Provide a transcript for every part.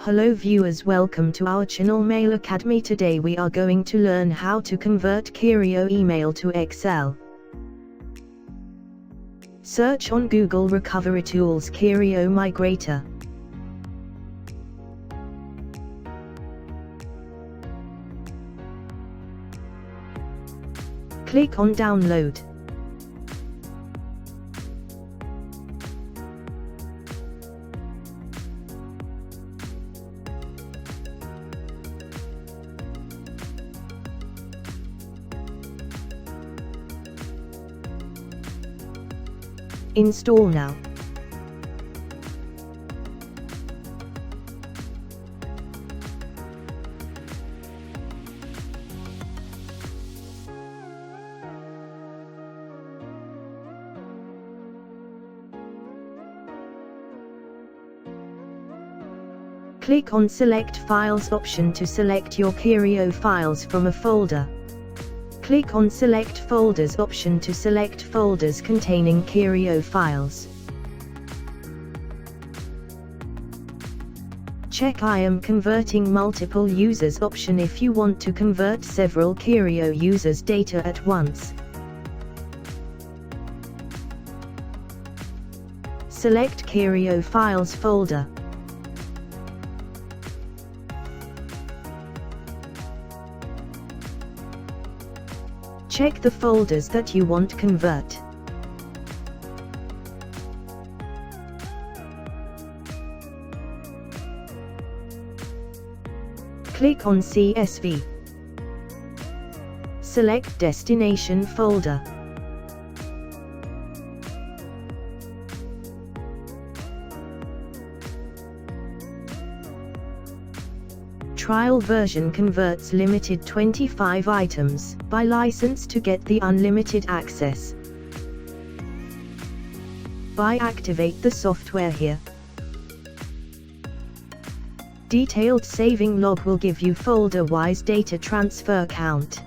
Hello viewers, welcome to our channel Mail Academy. Today we are going to learn how to convert Kerio email to Excel. Search on Google Recovery Tools Kerio Migrator. Click on Download. Install now. Click on Select Files option to select your Kerio files from a folder. Click on Select Folders option to select folders containing Kerio files. Check I am converting multiple users option if you want to convert several Kerio users' data at once. Select Kerio Files folder. Check the folders that you want to convert. Click on CSV. Select Destination folder. Trial version converts limited 25 items by license to get the unlimited access. Activate the software here. Detailed saving log will give you folder-wise data transfer count.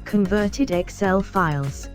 Converted Excel files.